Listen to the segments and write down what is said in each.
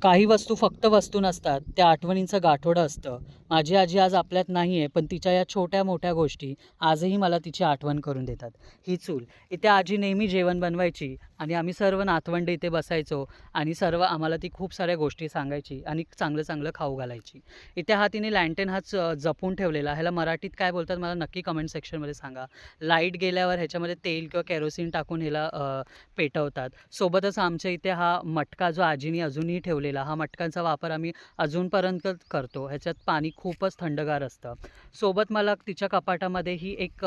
काही वस्तू फक्त वस्तू नसतात, त्या आठवणींचं गाठोडं असतं. माझी आजी आज आपल्यात नाही आहे, पण तिच्या या छोट्या मोठ्या गोष्टी आजही मला तिची आठवण करून देतात. ही चूल, इथे आजी नेहमी जेवण बनवायची आणि आम्ही सर्व नातवंड इथे बसायचो आणि सर्व आम्हाला ती खूप साऱ्या गोष्टी सांगायची आणि चांगलं चांगलं खाऊ घालायची. इथे हा तिने लँटेन जपून ठेवलेला, ह्याला मराठीत काय बोलतात मला नक्की कमेंट सेक्शनमध्ये सांगा. लाईट गेल्यावर ह्याच्यामध्ये तेल किंवा केरोसिन टाकून ह्याला पेटवतात. सोबतच आमच्या इथे हा मटका जो आजीने अजूनही ठेवलेला, हा मटक्यांचा वापर आम्ही अजूनपर्यंत करतो. ह्याच्यात पाणी खूपच थंडगार असतं. सोबत मला तिच्या कपाटामध्ये ही एक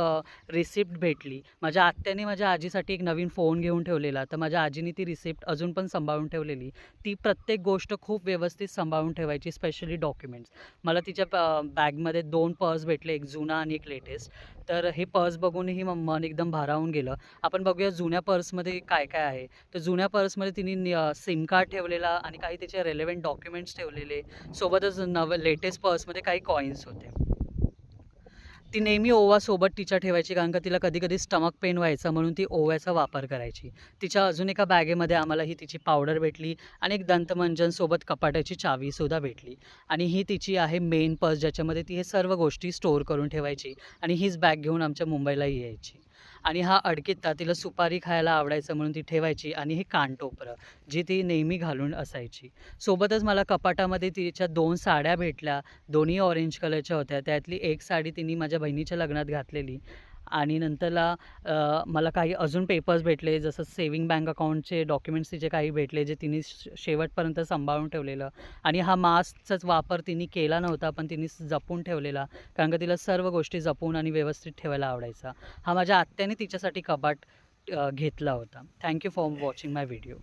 रिसिप्ट भेटली. माझ्या आत्याने माझ्या आजीसाठी एक नवीन फोन घेऊन ठेवलेला, तर माझ्या आजीने ती रिसिप्ट अजून पण सांभाळून ठेवलेली. ती प्रत्येक गोष्ट खूप व्यवस्थित सांभाळून ठेवायची, स्पेशली डॉक्युमेंट्स. मला तिच्या बॅगमध्ये 2 पर्स भेटले, एक जुना आणि एक लेटेस्ट. तर हे पर्स बघूनही मन एकदम भारावून गेलं. आपण बघूया जुन्या पर्समध्ये काय काय आहे. तर जुन्या पर्समध्ये तिने सिम कार्ड ठेवलेला आणि काही तिचे रेलेव्हंट डॉक्युमेंट्स ठेवलेले. सोबतच लेटेस्ट पर्समध्ये काही कॉइन्स होते. ती नेहमी ओवा सोबत तिच्या ठेवायची, कारण का तिला कधी-कधी स्टमक पेन व्हायचा, म्हणून ती ओव्याचा वापर करायची. तिच्या अजून एका बॅगेमध्ये आम्हाला ही तिची पावडर भेटली आणि एक दंतमंजन सोबत कपाटाची चावीसुद्धा भेटली. आणि ही तिची आहे मेन पर्स, ज्याच्यामध्ये ती हे सर्व गोष्टी स्टोअर करून ठेवायची आणि हीच बॅग घेऊन आमच्या मुंबईलाही यायची. आणि हा अडकित्ता, तिला सुपारी खायला आवडायचं म्हणून ती ठेवायची आणि हे कानटोपरं, जी ती नेहमी घालून असायची. सोबतच मला कपाटामध्ये तिच्या 2 साड्या भेटल्या. दोन्ही ऑरेंज कलरच्या होत्या. त्यातली एक साडी तिने माझ्या बहिणीच्या लग्नात घातलेली आणि नंतरला मला काही अजून पेपर्स भेटले, जसं सेव्हिंग बँक अकाउंटचे डॉक्युमेंट्स तिचे काही भेटले, जे तिने शेवटपर्यंत सांभाळून ठेवलेलं. आणि हा मास्कचाच वापर तिने केला नव्हता, पण तिने जपून ठेवलेला, कारण का तिला सर्व गोष्टी जपून आणि व्यवस्थित ठेवायला आवडायचा. हा माझ्या आत्याने तिच्यासाठी कपाट घेतला होता. Thank you for watching my video.